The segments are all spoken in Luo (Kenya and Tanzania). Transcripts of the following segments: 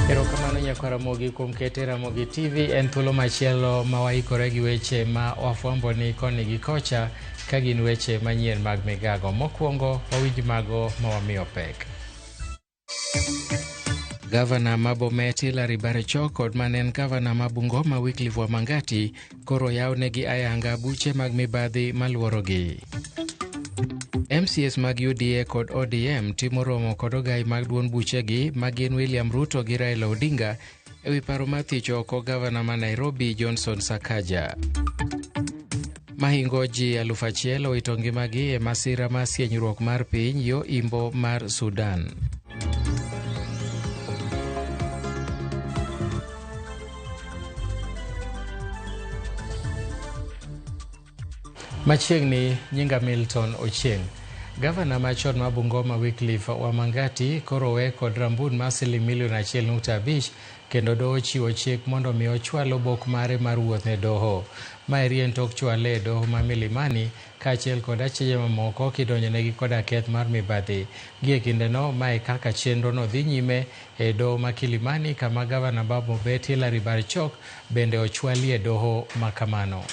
Erokamano Nyakwaramogi kuom kete Ramogi TV. En thuolo machielo ma waikore gi weche ma wafwambo ni koni gi kocha ka gin weche manyien mag migago. Mokwongo wawinj mago ma wamiyo pek. Gavana ma Bomet Hilary Barachok kod manen gavana ma Bungoma Wycliffe Wamangati koro yawnegi ayanga buche mag mibadhi maluorogi. MCS mag UDA kod ODM timo romo kod ogai mag duond buchegi magin William Ruto gi Raila Odinga ewi paro mar thicho oko gavana ma Nairobi Johnson Sakaja. Mahingo ji 1,000 owito ngimagi e masira mar sienyruok mar piny yo imbo mar Sudan. Machiegni nyinga Milton Ochieng. Gavana machon ma Bungoma Wycliffe Wamangati koro we kod rambun mar $1.5 kendo doho chiwo chik mondo mi ochwal obok mare mar wuoth ne doho. Maeri en tok chwale e doho ma Milimani kaachiel kod achije mamoko kidonjonegi koda keth mar mibadhi. Gie kindeno mae kaka chenro no dhi nyime e doho ma Kilimani kama gavana ma Bomet Hilary Barachok bende ochwalie doho makamano.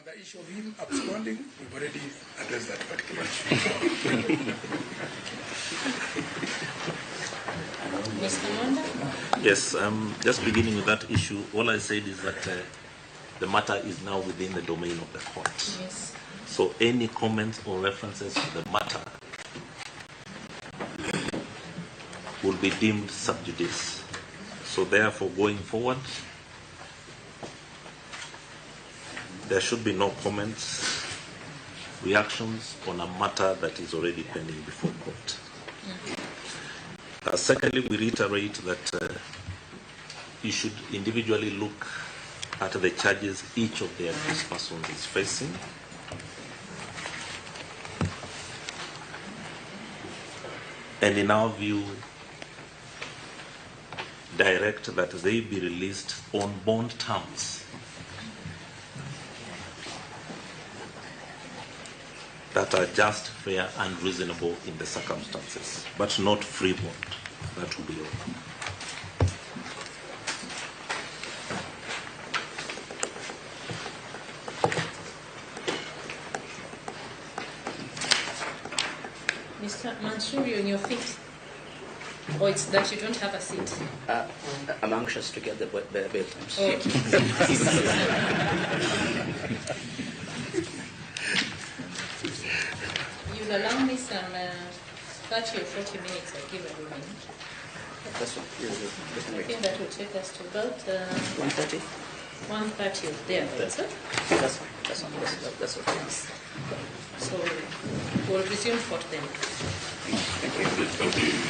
The issue of him absconding, we've already addressed that particular issue. Yes, just beginning with that issue, all I said is that the matter is now within the domain of the court. Yes. So any comments or references to the matter will be deemed sub judice. So therefore, going forward, there should be no comments, reactions on a matter that is already pending before court. Secondly, we reiterate that you should individually look at the charges each of the accused persons is facing. And in our view, direct that they be released on bond terms. That are just, fair, and reasonable in the circumstances, but not free bond. That will be all. Mr. Mansour, you're on your feet. Or it's that you don't have a seat? I'm anxious to get the bill. Okay. You'll allow me some 30 or 40 minutes, I'll give everyone. That's what I think that will take us to about 1:30. 1:30 or thereabouts. Huh? That's fine. That's okay. So we'll resume for then. Thank you.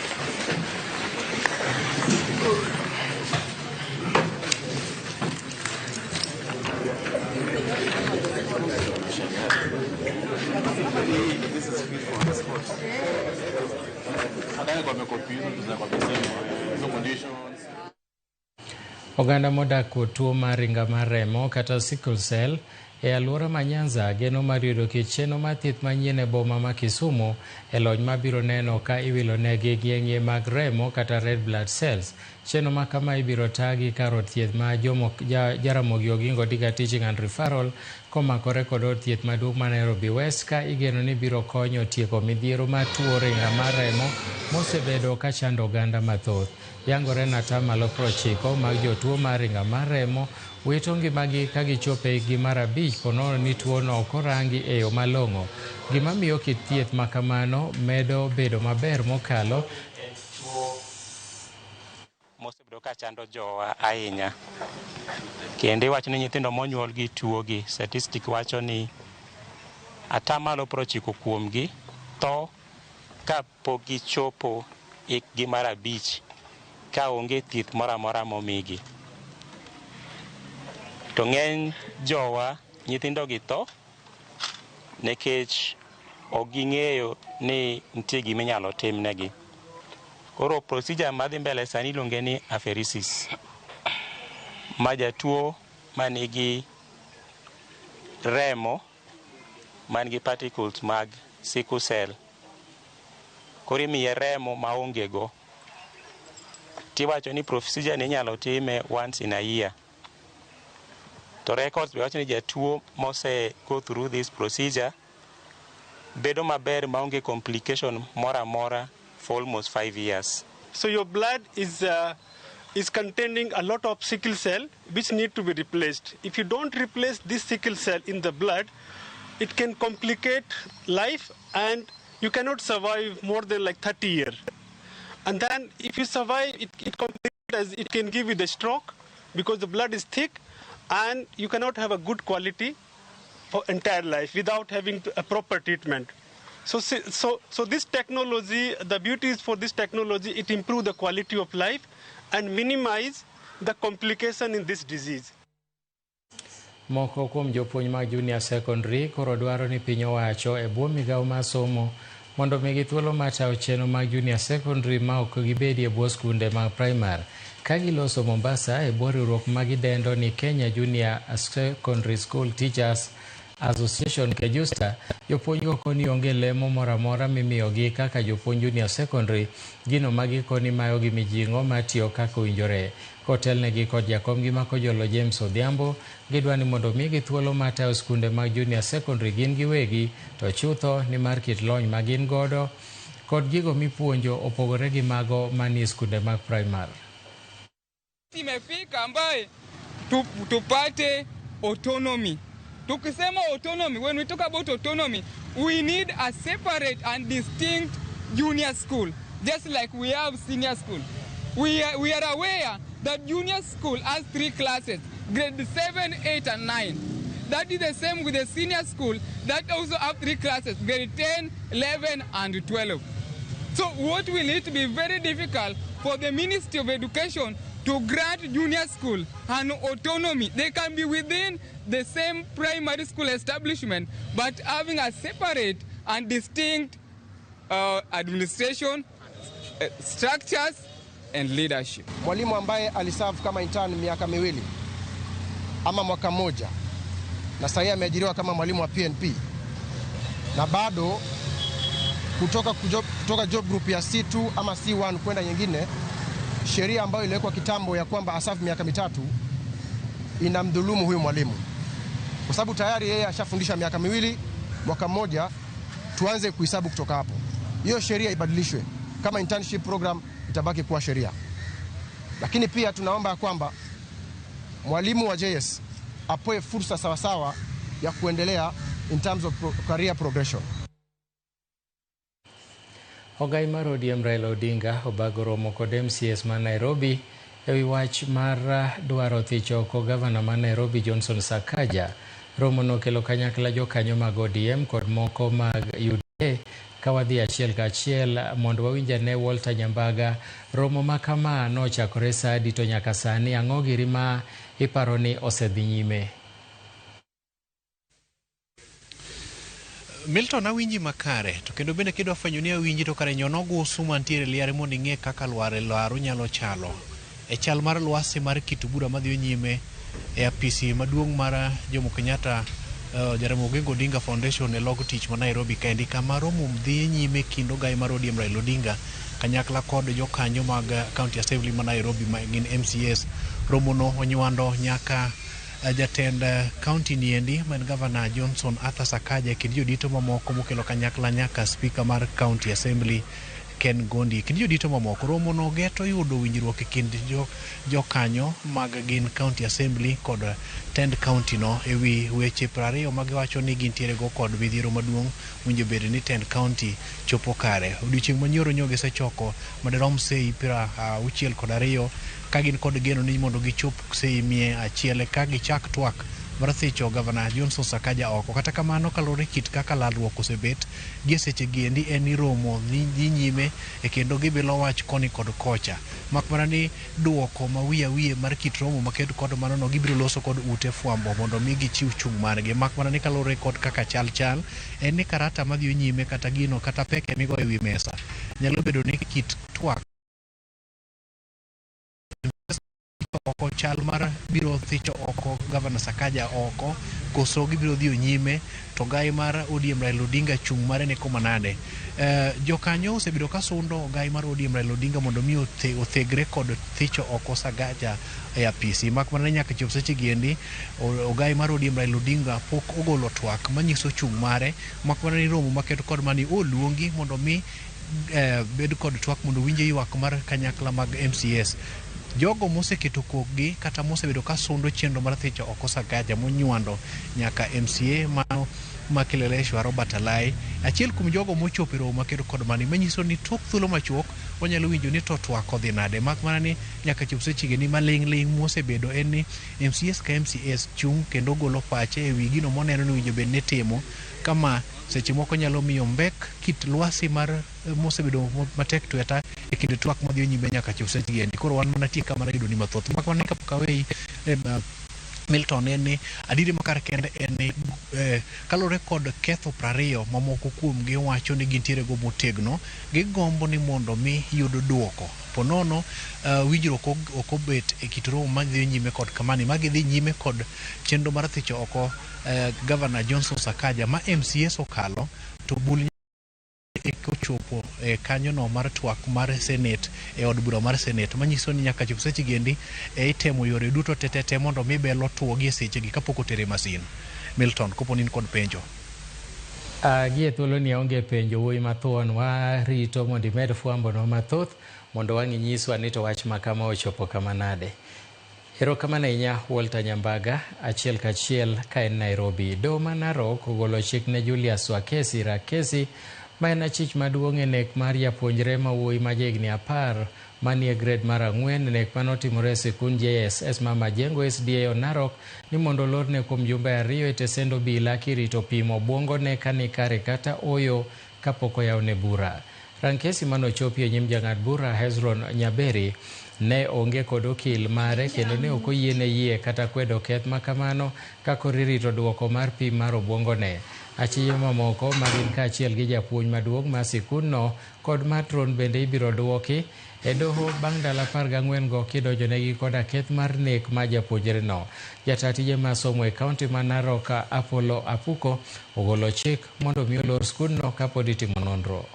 Oganda modak kuom tuo mar ringa mar remo kata sickle cell e alwora ma Nyanza geno mar yudo kit chenro mar thieth manyien e boma ma Kisumu e lony mabiro neno ka iwilo negi ng'eng'e mag remo kata red blood cells. Chenro ma kama ibiro tagi kar od thieth ma Jaramogi Oginga Odinga Teaching and Referral komakore kod od thieth maduong' ma Nairobi West ka igeno ni biro konyo tieko midhiero mar tuo ringa mar remo mosebedo ka chando oganda mathoth. Yangore na 90% mag jotuo mar ringa mar remo wito ngimagi ka gichopo e higni mar 5 ponono ni tuono ok orangi e yo malong'o. Gima miyo kit thieth ma kamano medo bedo maber mokalo mosebedo ka chando jowa ahinya. Kendo iwacho ni nyithindo monyuol gi tuo gi, statistic wacho ni 90% kuomgi tho ka pok gichopo hikgi mar 5 ka onge thieth moro amora momigi. To ng'eny jowa nyithindo gi tho nikech ok ging'eyo ni nitie gima inyalo timnegi. Koro procedure madhi mbele sani iluonge ni apheresis, ma jatuo manigi remo manigi particles mag sickle cell koro imiye remo maonge go. Tiwacho ni procedure ni inyalo time once in a year. To records be wacho ni jatuo mose go through this procedure bedo maber maonge complication mora mora for almost 5 years. So your blood is containing a lot of sickle cell which need to be replaced. If you don't replace this sickle cell in the blood, it can complicate life and you cannot survive more than like 30 years. And then if you survive, it can give you the stroke because the blood is thick and you cannot have a good quality for entire life without having a proper treatment. So this technology, the beauty is for this technology, it improves the quality of life and minimize the complication in this disease. Moko kuom jopuonj mag junior secondary koro dwaro ni piny owacho e bwo migawo mar somo mondo migi thuolo mar tayo chenro mag junior secondary ma ok gibedi e bwo skunde mag primary ka giloso Mombasa e bwo riwruok ma gidendo ni Kenya Junior Secondary School Teachers Association Kejusta. Jopuonj go koni onge lemo moro amora mimiyogi kaka jopuonj junior secondary, gino magikoni mayogi mijing'o matiyo kaka owinjore. Kotelnegi kod jakomgi ma Kojolo James Odhiambo, gidwa ni mondo migi thuolo mar tayo skunde mag junior secondary gin giwegi, to chutho ni mar kit lony ma gin godo kod gigo mipuonjo opogore gi mago manie skunde mag primary. Imefika ambaye tupate autonomy. Tukisema autonomy, when we talk about autonomy, we need a separate and distinct junior school, just like we have senior school. We are aware that junior school has 3 classes, grade 7, 8, and 9. That is the same with the senior school that also have 3 classes, grade 10, 11, and 12. So what will it be very difficult for the Ministry of Education to grant junior school an autonomy. They can be within the same primary school establishment, but having a separate and distinct administration, structures, and leadership. Mwalimu ambaye aliserve kama intern miaka miwili ama mwaka moja na sasa ameajiriwa kama mwalimu wa PNP na bado kutoka job group ya C2 ama C1 kwenda nyingine, sheria ambayo iliwekwa kitambo ya kwamba asafu miaka 3 inamdhulumu huyu mwalimu, kwa sababu tayari yeye ashafundisha miaka 2, mwaka mmoja, tuanze kuhesabu kutoka hapo. Hiyo sheria ibadilishwe, kama internship program itabaki kuwa sheria. Lakini pia tunaomba kwamba mwalimu wa JS apoe fursa sawasawa ya kuendelea in terms of career progression. Ogai mar ODM Raila Odinga obago romo kod MCS ma Nairobi ewi wach mar dwaro thicho oko gavana ma Nairobi Johnson Sakaja. Romo no kelo kanyakla jokanyo mag ODM kod moko mag UDA kawadhi achiel kachiel mondo wawinjane Walter Nyambaga. Romo ma kama nochakore saa adi to nyaka sani ang'o giri ma iparo ni osedhi nyime? Milton awinji makare, to kendo bende kidwa fwenyo ni awinji to kare nyono gusu mantiere liare mondo ing'e kaka lwaro nyalo chalo. E chal mar lwasi mar kitubura madhi nyime e apisi maduong' mar Jomo Kenyatta Jaramogi Oginga Odinga Foundation e logo tich ma Nairobi kendi, kama romo dhi nyime kendo gai mar ODM Raila Odinga kanyakla kod jokanyo mag County Assembly ma Nairobi ma gin MCS. Romo no onywando nyaka jatend county niendi man Governor Johnson Arthur Sakaja kendo jodito mamoko mokelo kanyakla nyaka Speaker mar County Assembly Ken Gondi kendo jodito mamoko. Romo no geto yudo winjruok e kind jokanyo mag gin County Assembly kod tend county no ewi weche 20 magiwacho ni gintiere go kod midhiero maduong' winjo bede ni tend county chopo kare. Odiochieng' manyoro nyoge sechoko madirom sei 62 kagin kod geno ni mondo gichop sei 100 ka gichak twak mar thicho Gavana Johnson Sakaja oko. Kata kamano kalore kit kaka lalruok osebet gi seche giendi en ni romo dhi nyime e kendo gibilo wach koni kod kocha. Mak mana ni duoko ma wiye mar kit romo makedo kod mano no gibiro loso kod ute fwambo mondo mi gichiw chung' margi. Mak mana ni kalore kod kaka chal en ni karata madhi nyime kata gino kata peke migo e wi mesa nyalo bedo ni kit twak oko chal mar biro thicho oko Gavana Sakaja oko koso gibiro dhi nyime to gai mar ODM Raila Odinga chung' mare ne koma nade. Jokanyo osebedo ka sundo gai mar ODM Raila Odinga mondo mi othegre kod thicho oko Sakaja e apisi. Mak mana nyaka chop seche giendi gai mar ODM Raila Odinga pok ogolo twak manyiso chung' mare. Mak mana ni romo maketo kod mani oluongi mondo mi bed kod twak mondo winje ywak mar kanyakla mag MCS. Jogo moseketo kokgi kata mosebedo ka sundo chenro mar thicho oko Sakaja monywando nyaka MCA ma Kileleshwa Robert Alai, achiel kuom jogo mochopo romo makedo kod mani manyiso ni tok thuolo machuok onyalo winjo ni to twak odhi nade. Mak mana ni nyaka chop sechige ni maling' mosebedo en ni MCS ka MCS chung' kendo golo pache e wi gino moneno ni winjo bed ne timo kama seche moko nyalo miyo mbek kit lwasi mar mosebedo matek tweta e kinde twak madhi nyime nyaka chop sechige. Koro wan mana tiek kama yudo ni mathoth. Mak mana kapok awei Milton en ni adiri makar kende en ni kalore kod ketho 20 mamoko kuom gi wacho ni gintiere go motegno gigombo ni mondo mi yud duoko ponono winjruok ok obet e kit romo madhi nyime kod kamani magidhi nyime kod chenro mar thicho oko Gavana Johnson Sakaja ma MCS okalo to bul kochopo kanyo no mar twak mar Senate e od bura mar Senate manyiso ni nyaka chop seche gendi itemo yore duto tete mondo mi belo tuo gi seche gi kapok otere masin. Milton koponin kod penjo gie thuolo ni onge penjo wuoyi mathuon wa rito mondo imed fwambo no mathoth mondo wangi nyiswa ni to wach makama ochopo kama nade. Erokamano ahinya Walter Nyambaga achiel kachiel ka en Nairobi. Doma Narok ogolo chik ne Julius Rakesi ma en achich maduong' e nek mar japuonjre ma wuoyi ma jahigni 10 manie grade mar 4 nek manotimore e sikund JSS ma Majengo SDA Narok ni mondo olorne kuom jumbe 2 e tesend obila kirito pimo obwongo ne kani kare kata oyo kapok oyawne bura. Rankesi manochopi e nyim jang'ad bura Hezron Nyaberi ne onge kod okil mare kendo ne ok oyiene yie kata kwedo keth makamano kako ririto duoko mar pim mar obwongo ne. Achije mamoko magin kaachiel gi japuonj maduong' ma sikundno kod matron bende ibiro duoki e doho bang' ndalo 14 go kidonjonegi koda keth mar nek ma japuonjreno. Jata tije ma somo e kaunti ma Narok Apollo Apuko ogolo chik mondo mi olor skundno kapod itimo nonro.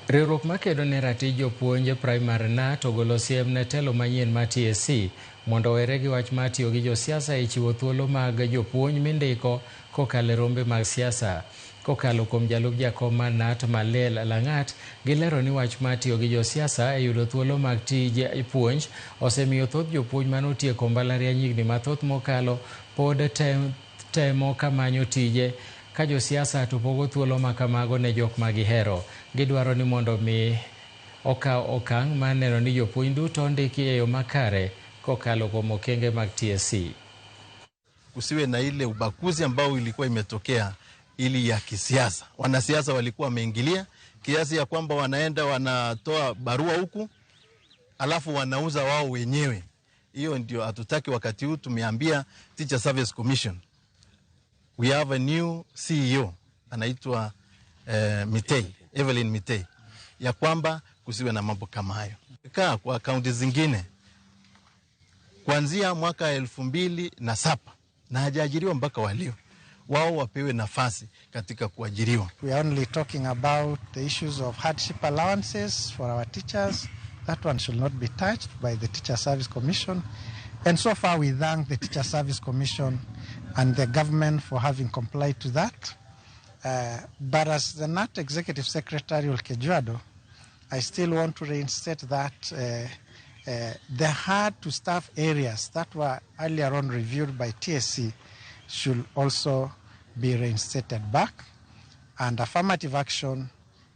Riwruok makedo ne ratich jopuonj primary NAT ogolo siem ne telo manyien ma TSC mondo owere gi wach mar tiyo gi josiasa e chiwo thuolo mag jopuonj mindiko kokalo e rombe mag siasa. Kokalo kuom jalup jakom mar NAT Malel Lang'at, gilero ni wach mar tiyo gi josiasa e yudo thuolo mag tij puonj osemiyo thoth jopuonj manotieko mbalariany higni mathoth mokalo pod temo kamanyo tije ka josiasa to pogo thuolo makamago ne jok magihero. Gidwaro ni mondo mi okaw okang' mar neno ni jopuonj duto ndiki e yo makare kokalo kuom okenge mag TSC. Kusiwe na ile ubaguzi ambao ilikuwa imetokea ili ya kisiasa. Wanasiasa walikuwa wameingilia kiasi ya kwamba wanaenda wanatoa barua huku alafu wanauza wao wenyewe. Hiyo ndio hatutaki. Wakati huu tumeambia Teacher Service Commission we have a new CEO anaitwa Evelyn Mitei, ya kwamba kusiwe na mambo kama hayo. Kwa kaunti zingine kuanzia mwaka 2007 na hajaajiriwa mpaka walio wao wapewe nafasi katika kuajiriwa. We are only talking about the issues of hardship allowances for our teachers. That one should not be touched by the Teacher Service Commission. And so far we thank the Teacher Service Commission and the government for having complied to that. But as the NAT Executive Secretary Olkejuado, I still want to reinstate that the hard-to-staff areas that were earlier on reviewed by TSC should also be reinstated back. and affirmative action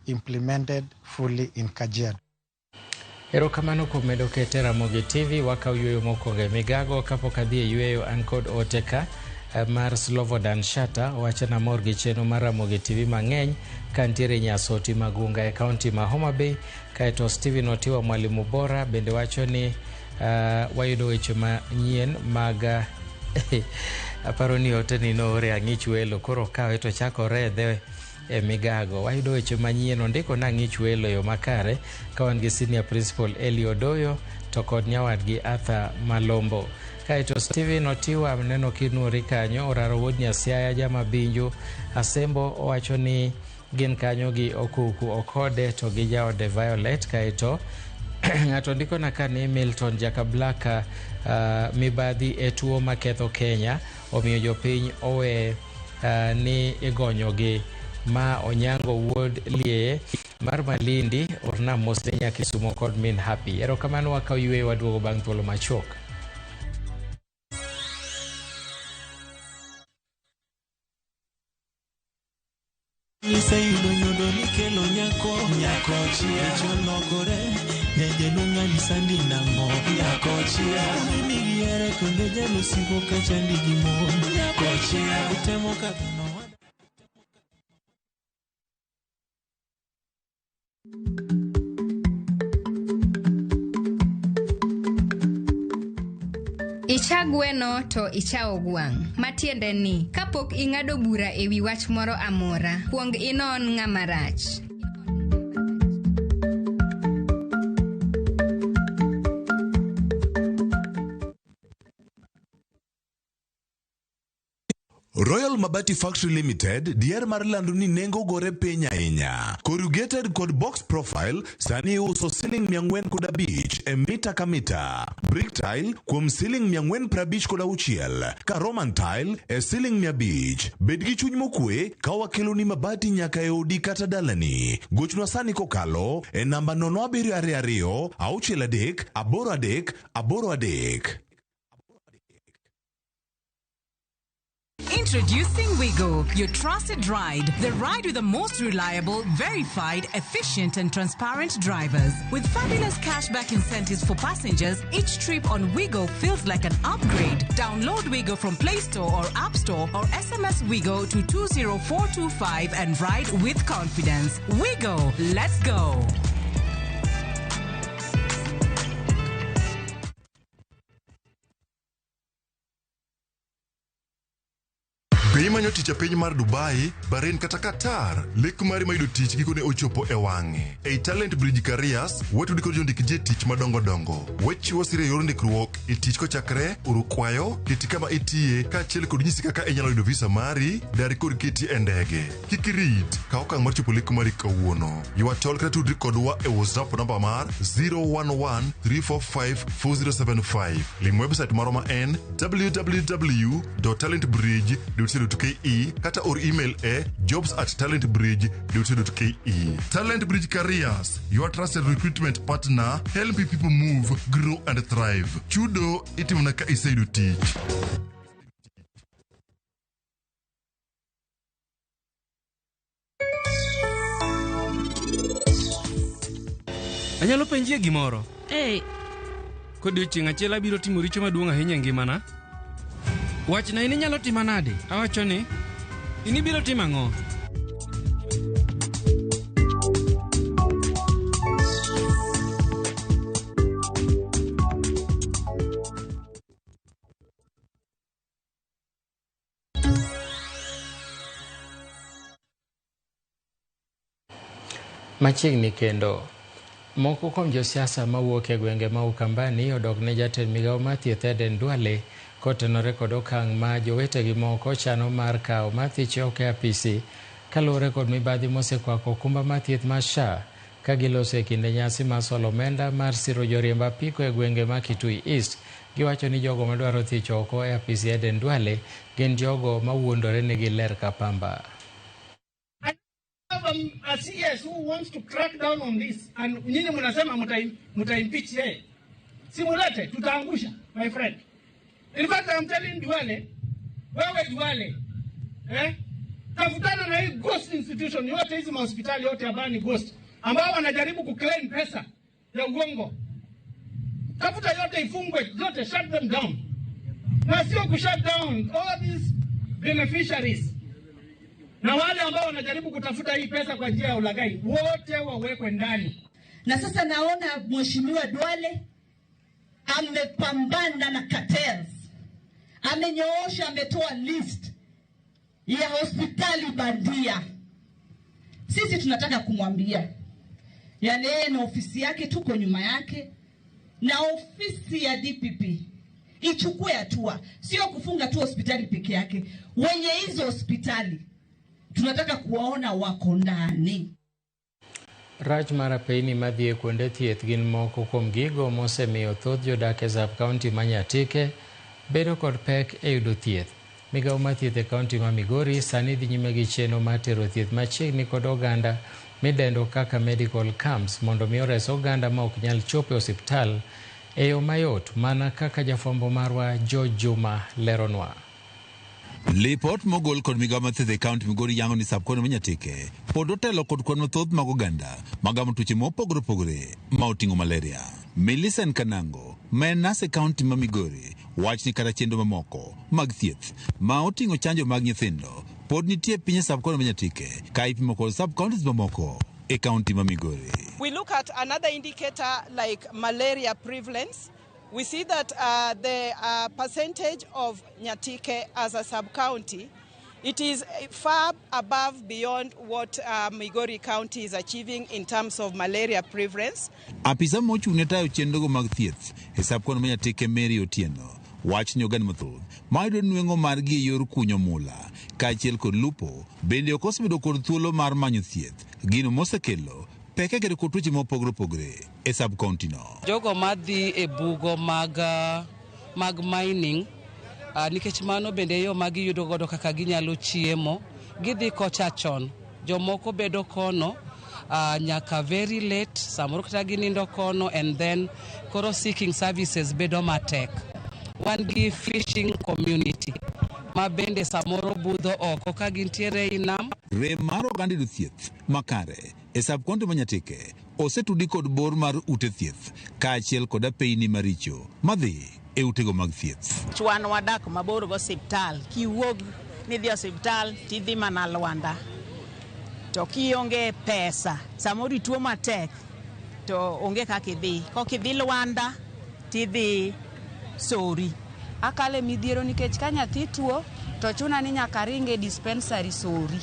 implemented fully in Kajiado. Erokamano kuom medo kete Ramogi TV wakaw yueyo mokwongo migago kapok adhi e yueyo an kod oteka mar Slobodan Shata wachana mor gi chenro mar Ramogi TV mang'eny kantiere nyasoti magunga e kaunti ma Homa Bay. Kaeto Steven Otiwa mwalimu bora bende wacho ni wayudo weche manyien mag aparo ni oteni noore ang'ich welo koro kawe to chako redhe e migago. Wayudo weche manyien ondiko na ng'ich welo yo makare ka wan gi senior principal Eli Odoyo to kod nyawadgi Arthur Malombo. Kaeto Steven Otiwa neno kinuori kanyo oraro wuod Nyasiaya Jama Binju Asembo owacho ni gin kanyo gi Okuku Okode to gi jaode Violet. Kaeto ng'ato ndiko na ka ni Milton Jakablaka mibadhi e tuo maketho Kenya omiyo jopiny owe ni igonyogi. Ma Onyango wuod Lieye mar Malindi orna mosne Nyakisumo kod min Happy. Erokamano wakaw yueyo waduogo bang' thuolo machuok. Iseyudo nyodo nikelo nyako chia cholokore nyeje nung'ani sandi nang'o nyako chia nigiyere konde jalo sigo kachandi gimon nyako chia utemo kadhano. Ichagweno to ichao gwang'. Matiende ni kapok ing'ado bura ewi wach moro amora, kuong inon ng'ama rach. Royal Mabati Factory Limited dier mar lando ni nengo gore piny ahinya. Corrugated kod box profile sani uso ceiling 405 e mita ka mita. Brick tile kuom ceiling 456 ka Roman tile e ceiling 500. Bed gi chuny mokwe ka wakelo ni mabati nyaka e odi kata dalani. Gochna sani kokalo e namba 0722 63 83 83. Introducing Wigo, your trusted ride. The ride with the most reliable, verified, efficient and transparent drivers. With fabulous cashback incentives for passengers, each trip on Wigo feels like an upgrade. Download Wigo from Play Store or App Store or SMS Wigo to 20425 and ride with confidence. Wigo, let's go. Be imanyo tich e piny mar Dubai, Bahrain kata Qatar, lek mari mayudo tich gikone ochopo e wang'e. Ei Talent Bridge Careers, watudi kod jondik je tich madongo dongo. Wechiwo sire yor ndikruok e tich kochakre, uru kwayo, kiti kama itie, kaachiel kod nyisi kaka inyalo yudo visa mari, dari kod kiti e ndege. Kik irit, ka okang' mar chopo lek mari kawuono. Ywa tol kata tudri kodwa e WhatsApp namba mar 011-345-4075. Lim website maroma en www.talentbridge.co.ke kata or email e jobs@talentbridge.co.ke. Talent Bridge Careers, your trusted recruitment partner, helping people move, grow and thrive. Chudo itimna ka iseyudo tich. Anyalo penjie gimoro? Kodiochieng' achiel abiro timo richo maduong' ahinya e ngimana. Wachna in inyalo timo nade? Awacho ni in ibiro timo ang'o? Machiegni kendo moko kuom josiasa mawuok e gwenge ma Ukambani odok ne jatend migawo mar thieth Eden Duale kotenore kod okang' ma jowetegi moko chano mar kawo mathich oko e apisi kaluwore kod mibadhi mosekwako okumba mar thieth mar SHA ka giloso e kinde nyasi mar solo omenda mar siro joriemb apiko e gwenge ma Kitui East. Giwacho ni jogo madwaro thich oko e apisi Eden Duale gin jogo mawuondore ni giler ka pamba. A CS who wants to crack down on this and nyinyi mnasema mtaimpeach yeye. Simulate tutaangusha, my friend. In fact, I'm telling Duale, wewe Duale, Tafutana na hii ghost institution yote, hizi hospitali yote ambayo ni ghost, ambao wanajaribu kuclaim pesa ya uongo. Tafuta yote ifungwe, zote shut them down. Na sio kushut down all these beneficiaries. Na wale ambao wanajaribu kutafuta hii pesa kwa njia ya ulaghai, wote wawekwe ndani. Na sasa naona Mheshimiwa Duale amepambana na cartels. Amenyoosha, ametoa list ya hospitali bandia. Sisi tunataka kumwambia, yani yeye na ofisi yake tuko nyuma yake, na ofisi ya DPP ichukue hatua, sio kufunga tu hospitali peke yake. Wenye hizo hospitali tunataka kuwaona wako ndani. Rach mar piny madhie kuonde thieth gin moko kuom gigo mosemiyo thoth jodak e sub-kaunti ma Nyatike bedo kod pek e yudo thieth. Migawo mar thieth e kaunti ma Migori sani dhi nyime gi chenro mar tero thieth machiegni kod oganda midendo kaka medical camps mondo mi ores oganda ma ok nyal chopo e osiptal e yo mayot, mana kaka jafwambo marwa George Juma leronwa. Lipot mogol kod migawo mar thieth e kaunti Migori yango ni sub-kaunti ma Nyatike pod otelo kod kwan mathoth mag oganda magamo tuoche mopogore opogore ma oting'o malaria. Millicent Kanango, ma en nas e kaunti ma Migori, wach ni kata chenro mamoko mag thieth ma oting'o chanjo mag nyithindo pod nitie piny e sub-kaunti ma Nyatike ka ipimo kod sub-kauntis mamoko e kaunti ma Migori. We look at another indicator like malaria prevalence. We see that the percentage of Nyatike as a sub-county, it is far above beyond what Migori County is achieving in terms of malaria prevalence. Apisa mochung' ne tayo chenrogo mag thieth e sub-kaunti ma Nyatike Mary Otieno wach ni oganda mathoth mayudo nweng'o margi e yor kunyo mula kaachiel kod lupo bende ok osebedo kod thuolo mar manyo thieth, gino mosekelo peke kod tuoche mopogore opogore e sub-kaunti no. Jogo madhi e bugo mag mining nikech mano bende yo magi yudo godo kaka ginyalo chiemo, gidhi kocha chon. Jomoko bedo kono nyaka very late, samoro kata ginindo kono, and then koro seeking services bedo matek. Wan gi fishing community ma bende samoro budho oko ka gintiere i nam. Rem mar oganda yudo thieth makare e sub-kaunti ma Nyatike osetudi kod bor mar ute thieth kaachiel kod apeyni maricho madhi e utego mag thieth. Chwan wadak mabor go osiptal, kiwuog ni dhi osiptal tidhi mana Lwanda, to kionge pesa samoro ituo matek to onge kaka idhi. Kokidhi Lwanda tidhi Sori. Akale midhiero nikech ka nyathi tuo to chuna ni nyaka ringe dispensary Sori.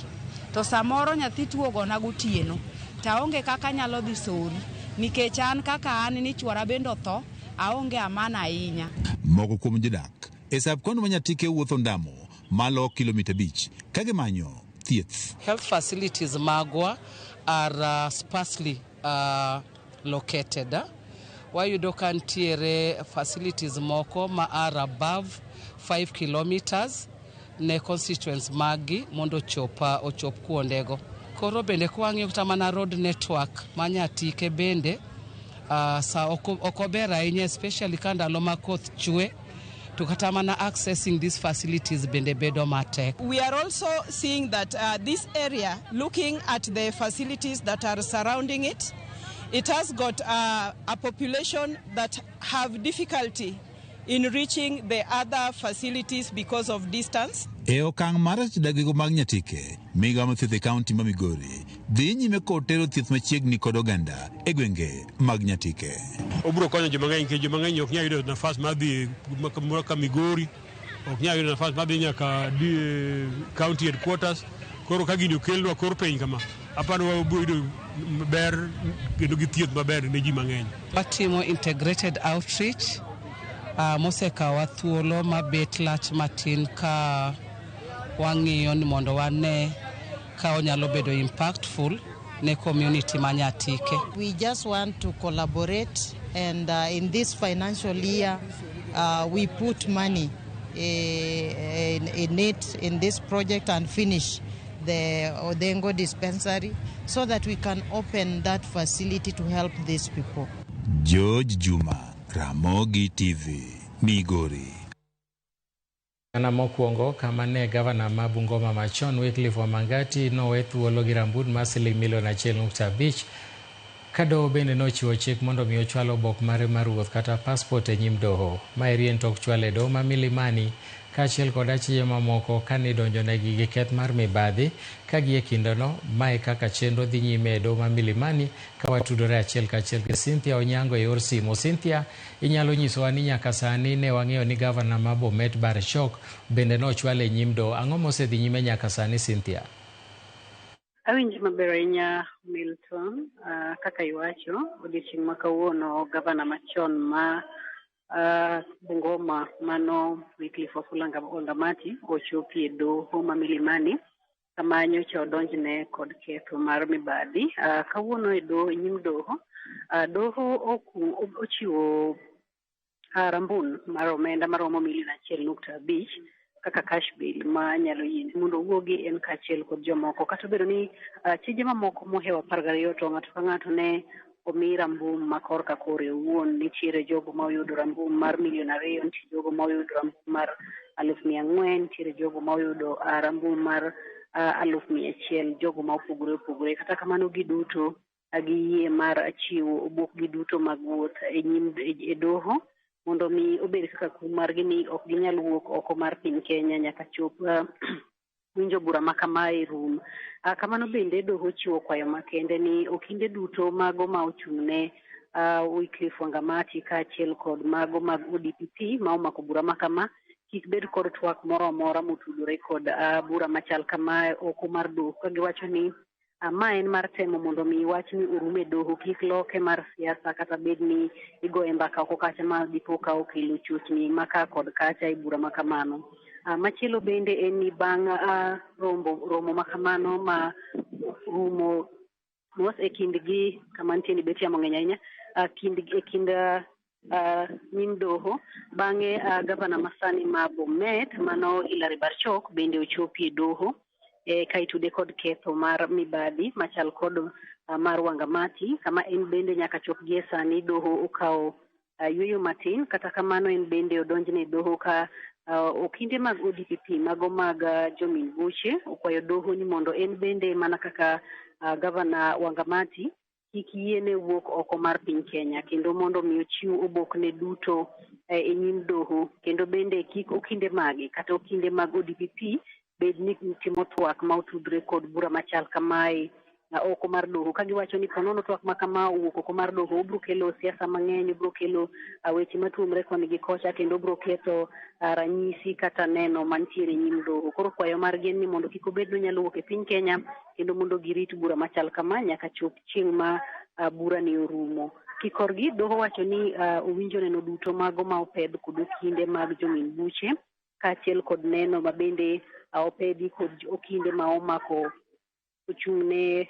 To samoro nyathi tuo gona gotieno, taonge kaka nyalo dhi Sori nikech an kaka an ni chwara bendo tho, aonge amana ahinya. Moko kuom jodak e sub-kaunti ma Nyatike wuotho ndamo malo kilomita 5 ka gimanyo thieth. Health facilities magwa are sparsely located. Wayudo ka ntiere facilities moko ma are above 5 kilometers ne constituents magi mondo ochop kuondego. Koro bende kwang'yo kata mana road network ma Nyatike bende sa okober ahinya, especially ka ndalo ma koth chwe, to kata mana accessing these facilities bende bedo matek. We are also seeing that this area, looking at the facilities that are surrounding it, it has got a population that have difficulty in reaching the other facilities because of distance. E okang' mar dagego mag Nyatike, migawo mar thieth e kaunti ma Migori dhi nyime kod tero thieth machiegni kod oganda e gwenge mag Nyatike. Obiro konyo joma ng'eny nikech joma ng'eny ok nyal yudo nafas mar dhi ka Migori, ok nyal yudo nafas mar dhi nyaka county headquarters. Koro ka gini okelnwa kor piny kama, aparo wabiro yudo ber kendo gi thieth maber ne ji mang'eny. Watimo integrated outreach mosekawa thuolo mabet lach matin ka wang'iyo ni mondo wane ka onyalo bedo impactful ne community ma Nyatike. We just want to collaborate, and in this financial year we put money in it, in this project, and finish the Odengo dispensary so that we can open that facility to help these people. George Juma, Ramogi TV, Migori. Ana mokwongo kama ne gavana ma Bungoma machon Wycliffe Wamangati nowe thuolo gi rambun mar $1.5 ka doho bende nochiwo chik mondo mi ochwal obok mare mar wuoth kata passport e nyim doho. Maeri en tok chwal e doho ma Milimani kaachiel kod achije mamoko kane donjonegi gi keth mar mibadhi ka gi e kindeno. Mae kaka chenro dhi nyime e doho ma Milimani ka watudore achiel kachiel gi Cynthia Onyango e yor simo. Cynthia, inyalo nyisowa ni nyaka sani ne wang'eyo ni gavana ma Bomet Barchok bende nochwal e nyim doho. Ang'o mosedhi nyime nyaka sani, Cynthia? Awinji maber ahinya Milton, kaka iwacho odiochieng' ma kawuono gavana machon ma Bungoma mano Wycliffe Wamangati ochopi e doho ma Milimani kama nyocha odonjne kod ketho mar mibadhi. Kawuono e doho, nyim doho, doho ochiwo rambun mar omenda maromo $1.5 kaka cash bill ma nyalo yie mondo wuogi en kaachiel kod jomoko. Kata obedo ni chije mamoko mohewo 12 to ng'ato ka ng'ato ne omi rambum ma korka kore owuon. Nitiere jogo ma oyudo rambum mar $2 million, nitiere jogo ma oyudo rambum mar 400,000, nitiere jogo ma oyudo rambum mar 100,000, jogo ma opogore. Kata kamano giduto gi yie mar chiwo obok giduto mag wuoth e nyim e doho mondo mi obed kaka kum margi ni ok ginyal wuok oko mar piny Kenya nyaka chop winjo bura ma kamae rum. Kamano bende doho chiwo kwayo makende ni okinde duto mago ma ochung'ne Wycliffe Wamangati kaachiel kod mago mag ODPP ma omako bura ma kama kik bed kod twak moro amora motudore kod bura machal kamae oko mar doho, ka giwacho ni ma en mar temo mondo mi wach ni orum e doho kik loke mar siasa kata bed ni igoye mbaka oko kacha ma dipo ka okelo chochni maka kod kacha e bura makamano. Machielo bende en ni bang' romo makamano ma rumo mos e kindgi kama nitie ni betie mang'eny ahinya kind nyim doho. Bang'e gavana masani ma Bomet mano Hilary Barchok bende ochopi e doho ka itude kod ketho mar mibadhi machal kod mar Wamangati, kama en bende nyaka chop gie sani doho okawo yweyo matin. Kata kamano en bende odonjne doho ka okinde mag ODPP mago mag jomin buche okwayo doho ni mondo en bende mana kaka gavana Wamangati kik yiene wuok oko mar piny Kenya kendo mondo mi ochiw obokne duto e nyim doho, kendo bende kik okinde magi kata okinde mag ODPP bed ni timo twak ma otudre kod bura machal kamae oko mar doho, ka giwacho ni ponono twak ma kama owuok oko mar doho obiro kelo siasa mang'eny, obiro kelo weche matuomre koni gi kocha, kendo obiro ketho ranyisi kata neno mantiere nyim doho. Koro kwayo margi en ni mondo kik obed ni nyalo wuok e piny Kenya kendo mondo girit bura machal kama nyaka chop chieng' ma bura ni orumo. Kikorgi doho wacho ni owinjo neno duto mago ma opedh kod okinde mag jomin buche kaachiel kod neno ma bende opedhi kod okinde ma omako ochung'ne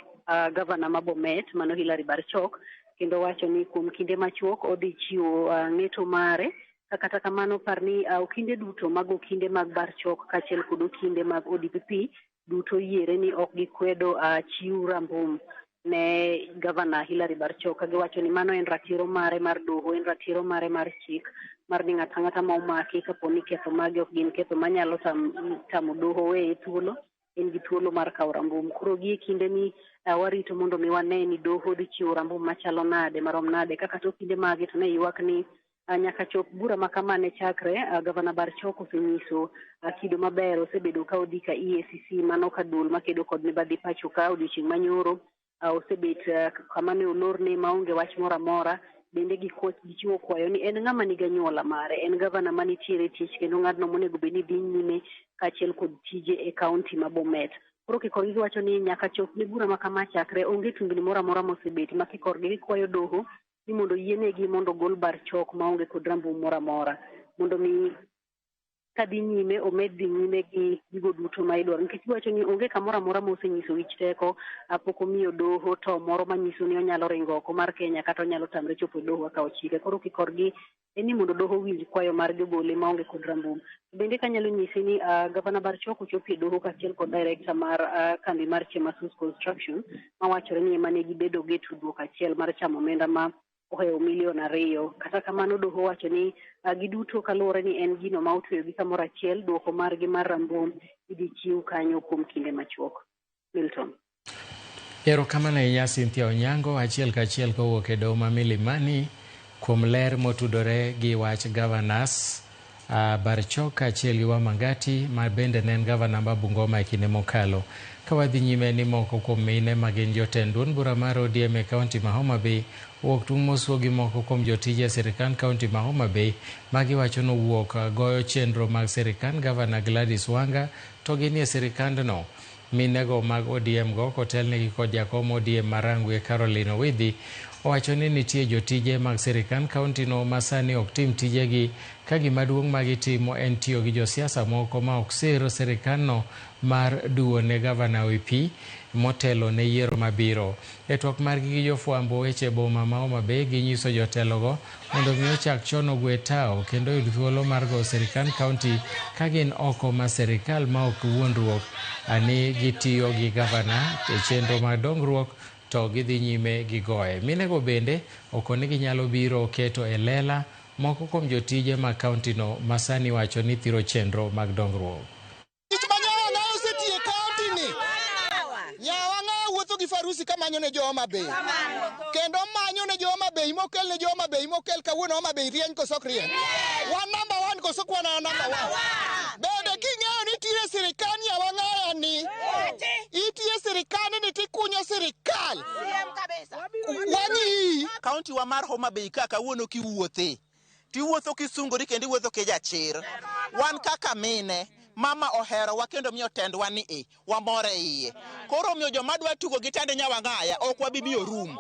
gavana ma Bomet mano Hilary Barchok, kendo wacho ni kuom kinde machuok odhi chiwo ng'eto mare. Kata kamano par ni okinde duto mag okinde mag Barchok kaachiel kod okinde mag ODPP duto yiere ni ok gikwedo chiw rambum ne gavana Hilary Barchok, ka giwacho ni mano en ratiro mare mar doho, en ratiro mare mar chik mar ni ng'ata ng'ata ma omaki kapo ni ketho magi ok gin ketho manyalo tamo doho weye thuolo, en gi thuolo mar kawo rambum. Koro gi kinde ni warito mondo mi wane ni doho dhi chiwo rambum machalo nade, marom nade, kaka to kinde magi to ne ywak ni nyaka chop bura ma kama ne chakre. Gavana Barchok osenyiso kido maber, osebedo ka odhi ka EACC mano ka duol makedo kod mibadhi pacho ka odiochieng' manyoro osebet kama ne olorne maonge wach moro amora. Bende gichiwo kwayo ni en ng'ama nigi anyuola mare, en gavana manitiere tich kendo ng'adno monego bed ni dhi nyime kaachiel kod tije e kaunti ma Bomet. Koro kikorgi giwacho ni nyaka chop ni bura ma kama chakre onge tungni moro amora mosebet, ma kikorgi gikwayo doho ni mondo yienegi mondo gol Barchok maonge kod rambum moro amora mondo mi kadhi nyime omed dhi nyime gi gigo duto ma idwaro, nikech giwacho ni onge kamoro amora mosenyiso wich teko pok omiyo doho to moro manyiso ni onyalo ringo oko mar Kenya kata onyalo tamre chopo doho akawo chike. Koro kikorgi en ni mondo doho winj kwayo mar jogole maonge kod rambum. Bende kanyalo nyisi ni gavana Barchok ochopo e doho kaachiel kod director mar kambi mar Chemasus Construction mawachore ni ema ne gibedo gi tudruok achiel mar chamo omenda ma ohewo milion 2. Kata kamano doho wacho ni giduto kaluwore ni en gino ma otweyo gi kamoro achiel, duoko margi mar rambon idhi chiw kanyo kuom kinde machuok. Milton. Erokamano ahinya Cynthia Onyango, achiel kachiel kowuok e doho ma Milimani kuom ler motudore gi wach Gavanas Barchok achiel gi Wamangati ma bende ne en gavana ma Bungoma e kinde mokalo. Ka wadhi nyime ni moko kuom mine ma gin jotend duond bura mar ODM e kaunti ma Homa Bay wuok tung' mosuo gi moko kuom jotije sirikand kaunti ma Homa Bay ma giwacho no wuok goyo chenro mag sirikand gavana Gladys Wanga to ginie sirikandno. Minego mag ODM go kotelnegi kod jakom ODM Marangwe Caroline Owidhi owacho ni nitie jotije mag sirikand kaunti no ma sani ok tim tijegi ka gima duong' ma gitimo en tiyo gi josiasa moko ma ok sir sirikandno mar duwo ne gavana Wipi motelo ne yiero mabiro. E twak margi gi jofwambo weche boma ma Homa Bay ginyiso jotelogo mondo mi ochak chono gwe tao kendo yud thuolo mar go sirikand kaunti ka gin oko ma sirikal ma ok wuondruok ani gitiyo gi gavana e chenro mar dongruok to gidhi nyime gigoye. Minego bende okoni ginyalo biro keto e lela moko kuom jotije ma kaunti no masani wacho ni thiro chenro mag dongruok. Farusi kamanyo ne jo Homa Bay kendo manyo ne jo Homa Bay mokel ne jo Homa Bay mokel kawuono Homa Bay rieny koso rieny wan number 1 koso kwana number 1 bende king'eyo ni tire sirikal ya wang'aya ni itie sirikal ni tikunyo sirikal wani kaunti wa mar Homa Bay kaka wuono kiwuothe tiwuotho kisungori kendo iwuotho kijachir wan kaka mine mama ohero wakendo miyo tendwa ni wamore iye koro miyo joma dwa tugo gi tende Nyawang'aya ok wabibiyo rum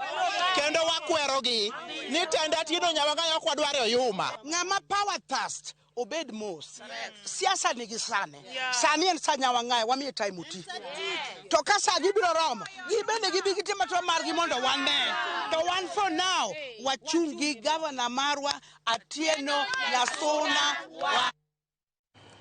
kendo wakwerogi ni tende atieno Nyawang'aya ok wadware oyuma ng'ama power thirst obed mos siasa nigi sane sani en sa Nyawang'aya wamiye time uti to ka sa gibiro romo gibende gibi gitimo to margi mondo wane to one for now wachungi governor marwa Atieno Nyasuna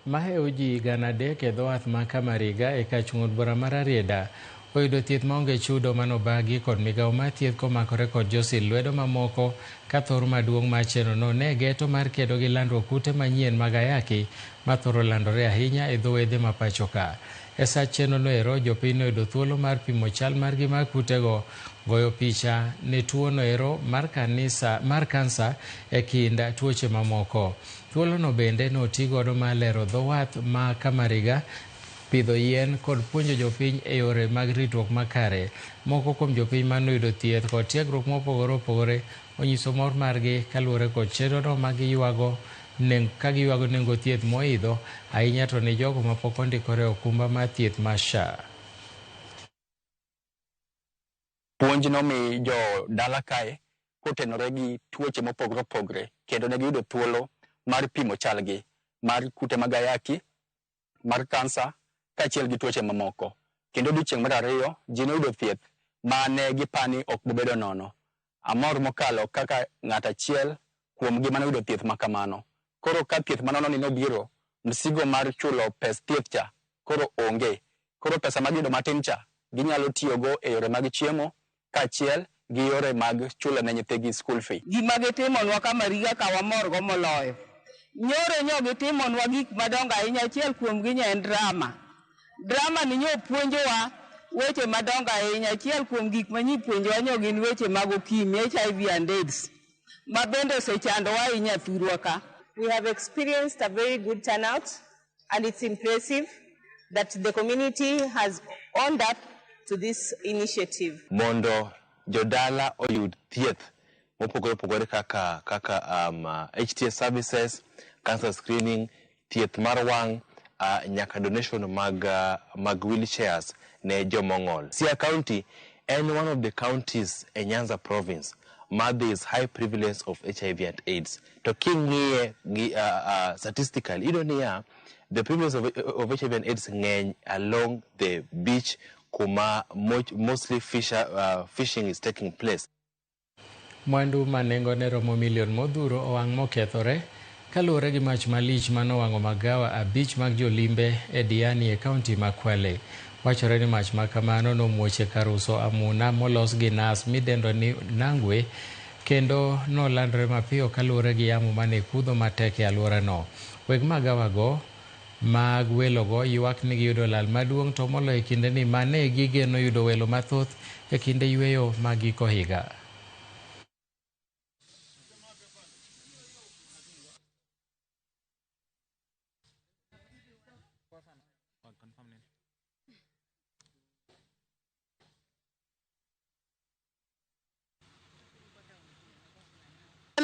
Maheo ji gana dek e dhowath ma Kamariga e kachung'od bura mar Arieda oyudo thieth maonge chudo manobagi kod migawo mar thieth komakore kod josil lwedo mamoko ka thor maduong' mar chenrono ne geto mar kedo gi landruok kute manyien mag ayaki ma thoro landore ahinya e dho wedhe ma pacho ka. E sa chenrono ero jopiny noyudo thuolo mar pimo chal margi mag kutego, goyo picha ne tuono ero mar kansa e kind tuoche mamoko. Thuolono bende notigodo mar lero dhowath ma Kamariga, pidho yien kod puonjo jopiny e yore mag ritruok makare. Moko kuom jopiny manoyudo thieth kod tiegruok mopogore opogore onyiso mor margi kaluwore kod chenrono ma giywago nengo thieth moidho ahinya to ne jogo mapok ondikore okumba mar thieth mar SHA. Puonj nomi jo dala kae kotenore gi tuoche mopogore opogore kendo ne giyudo thuolo mar pimo chalgi mar kute mag ayaki, mar kansa kaachiel gi tuoche mamoko. Kendo odiechieng' mar ariyo ji noyudo thieth mane gipani ok bobedo nono. Amor mokalo kaka ng'at achiel kuomgi manoyudo thieth makamano. Koro ka thieth manono ni nobiro, msigo mar chulo pes thieth cha koro onge. Koro pesa magiyudo matin cha ginyalo tiyogo e yore mag chiemo kaachiel gi yore mag chulo ne nyithigi school fee. Gima gitimonwa Kamariga ka wamorgo moloyo. Nyoro gitimonwa gik madongo ahinya, achiel kuomgi en drama. Drama ni puonjowa weche madongo ahinya, achiel kuom gik manyipuonjowa gin weche mag okimi, HIV and AIDS. Ma bende osechandowa ahinya thurwa ka. We have experienced a very good turnout, and it's impressive that the community has owned up to this initiative. Mondo jodala oyud thieth mopogore opogore kaka HTS services, cancer screening, thieth mar wang', nyaka donation mag wheelchairs ne jomong'ol. Siaya County and one of the counties in Nyanza province there is high prevalence of HIV and AIDS. Talking here statistically, you don't hear the prevalence of HIV and AIDS along the beach, kuma mostly fishing is taking place. Mwandu manengo ne romo milion modhuro owang' mokethore kaluwore gi mach malich manowang'o magawa abich mag jolimbe e Diani e kaunti ma Kwale. Wachore ni mach makamano nomuoche kar uso amuna molos gi nas midendo ni Nangwe kendo nolandre mapiyo kaluwore gi yamo mane kudho matek e alworano. Weg magawago mag welogo ywak ni giyudo lal maduong' to moloyo e kinde ni mane gigeno yudo welo mathoth e kinde yweyo mag giko higa.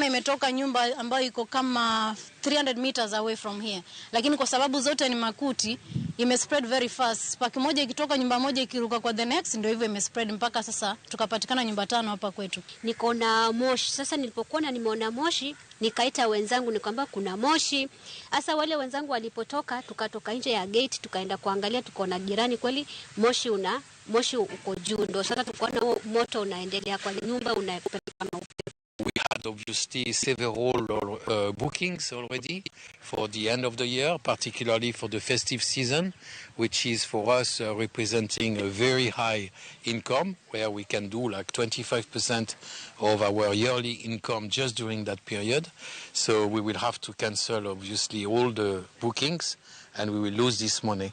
Imetoka nyumba ambayo iko kama 300 meters away from here, lakini kwa sababu zote ni makuti imespread very fast. Paki moja ikitoka nyumba moja ikiruka kwa the next, ndio hivyo imespread mpaka sasa tukapatikana nyumba 5 hapa kwetu. Niko na moshi. Sasa nilipokuona nimeona moshi, nikaita wenzangu nikamwambia kuna moshi. Sasa wale wenzangu walipotoka, tukatoka nje ya gate tukaenda kuangalia, tukaona jirani kweli moshi uko juu. Ndio sasa tukaona moto unaendelea kwa nyumba unapeleka na upepo. We had obviously several bookings already for the end of the year, particularly for the festive season, which is for us representing a very high income, where we can do like 25% of our yearly income just during that period. So we will have to cancel obviously all the bookings and we will lose this money.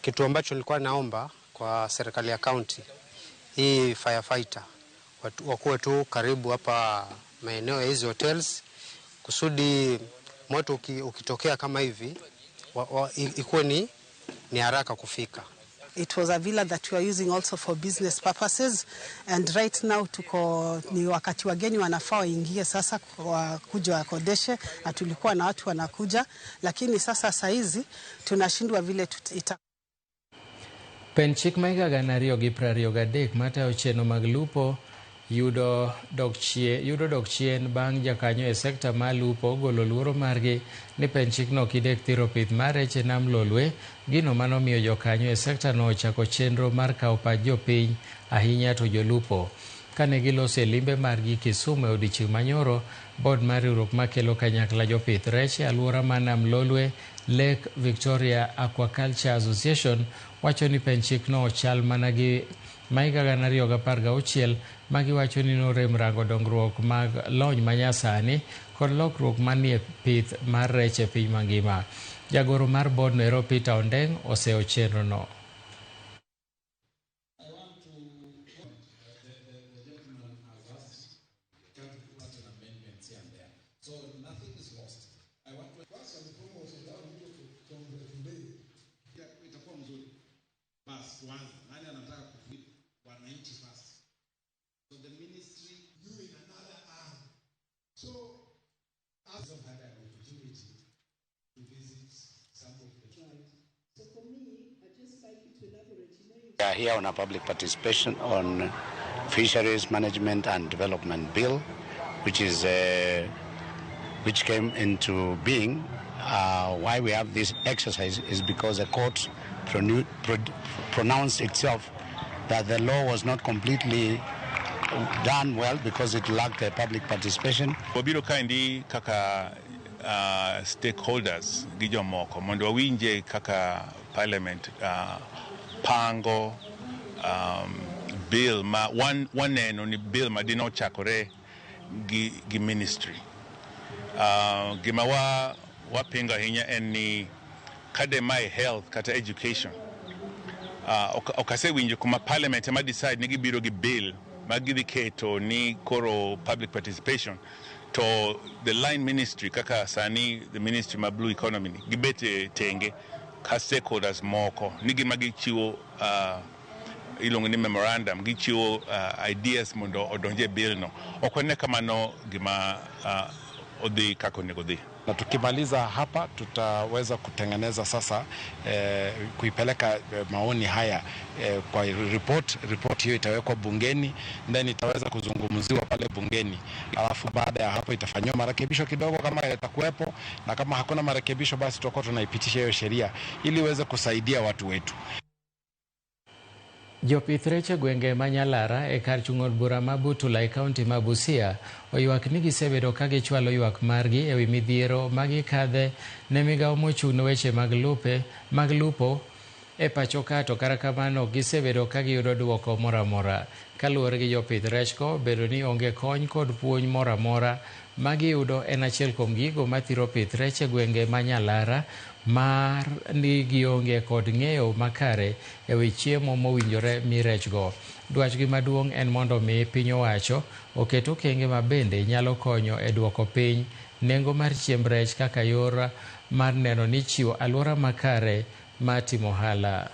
Kitu ambacho nilikuwa naomba kwa serikali ya county, hii firefighter wakuwe tu karibu hapa maeneo ya hizi hotels, kusudi moto ukitokea kama hivi ikuwe ni haraka kufika. It was a villa that we are using also for business purposes, and right now ni wakati wageni wanafaa waingie sasa kuja wakodeshe, na tulikuwa na watu wanakuja, lakini sasa saizi tunashindwa vile Penchik maiga ganario gi 23 matayo chenro mag lupo yudo dok chien bang' jakanyo e sekta ma lupo golo luoro margi ni penchikno kidek thiro pith mar rech e nam Lolwe, gino manomiyo jokanyo e sekta no ochako chenro mar kawo pach jopiny ahinya to jolupo. Kane giloso e limbe margi Kisumu e odiechieng' manyoro, bod mar riwruok makelo kanyakla jopith rech e alwora ma nam Lolwe, Lake Victoria Aquaculture Association, wacho ni penchikno chal mana gi maiga 2016 magiwacho ni norem rango dongruok mag lony manyasani kod lokruok manie pith mar rech e piny mangima. Jagoro mar bod no Peter Ondeng oseo chenro no. We are here on a public participation on Fisheries Management and Development Bill, which came into being. Why we have this exercise is because the court pronounced itself that the law was not completely done well because it lacked a public participation. Wabiro kaindi kaka stakeholders gijo moko mondo wawinje kaka parliament pango bill ma waneno ni bill ma dino chakore gi ministry. Gima wapinga hinya en ni kade mai health kata education. Okase winjo kuma parliament ma decide ni gibiro gi bill magidhi keto ni koro public participation to the line ministry kaka sani the ministry ma blue economy gibete tenge ka stakeholders moko ni gima gichiwo ilongo ni memorandum gichiwo ideas mondo odonje bill no okone kamano gima odhi kako negodhi. Na tukimaliza hapa tutaweza kutengeneza sasa kuipeleka maoni haya kwa report hiyo itawekwa bungeni, then itaweza kuzungumziwa pale bungeni, alafu baada ya hapo itafanywa marekebisho kidogo kama yatakuwepo, na kama hakuna marekebisho basi tutakuwa tunaipitisha hiyo sheria ili iweze kusaidia watu wetu. Jopith rech e gwenge ma Nyalara e kar chung'od bura ma Butula e kaunti ma Busia oywak ni gisebedo ka gichwalo ywak margi e wi midhiero ma gikadhe ne migawo mochung' ne weche mag lupo E pacho ka to kata kamano gisebedo ka giyudo duoko moro amora kaluwore gi jopith rechgo bedo ni onge kony kod puonj moro amora ma giyudo en achiel kuom gigo mathiro pith rech e gwenge ma Nyalara mar ni gionge kod ng'eyo makare e wi chiemo mowinjore mi rechgo. Dwachgi maduong' en mondo mi piny owacho oket okenge mabende nyalo konyo e duoko piny nengo mar chiemb rech kaka yor mar neno ni chiwo alwora makare ma timo ohala.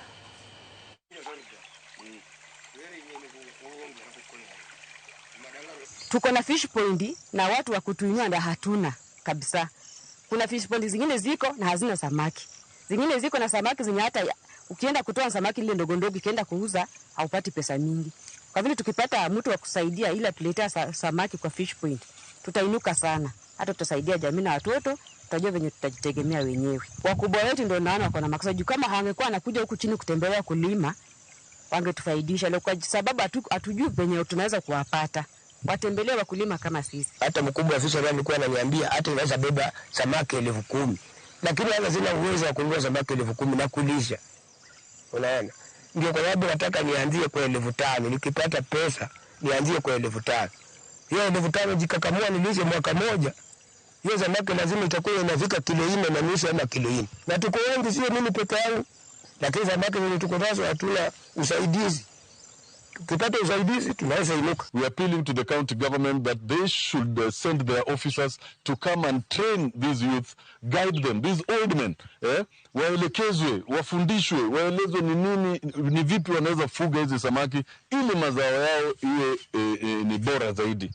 Tuko na fish point na watu wa kutuinua ndio hatuna kabisa. Kuna fish point zingine ziko na hazina samaki. Zingine ziko na samaki zenye hata ukienda kutoa samaki ile ndogo ndogo ukienda kuuza haupati pesa mingi. Kwa vile tukipata mtu wa kusaidia ili atuletee samaki kwa fish point, tutainuka sana. Hata tutasaidia jamii na watoto, tutajua venye tutajitegemea wenyewe. Wakubwa wetu ndio naona wako na makosa. Kama hangekuwa anakuja huku chini kutembelea kulima, wangetufaidisha. Leo kwa sababu hatujui venye tunaweza kuwapata. Watembelee wakulima kama sisi. Hata mkubwa wa fishery alikuwa ananiambia hata unaweza beba samaki 10,000. Lakini hata sina uwezo wa kununua samaki 10,000 na kulisha. Unaona? Ndio kwa sababu nataka nianzie kwa 5,000. Nikipata pesa nianzie kwa 5,000. Hiyo 5,000 jikakamua nilishe mwaka moja. Hiyo samaki lazima itakuwa inafika kilo 4.5 ama kilo 4. Na tuko wengi, sio mimi peke yangu. Lakini samaki wenye tuko nazo hatuna usaidizi. We are appealing to the county government that they should send their officers to come and train these youth, guide them, these old men, waelekezwe, wafundishwe, waelezwe ni vipi wanaweza fuga hizi samaki ili mazao yao iwe ni bora zaidi.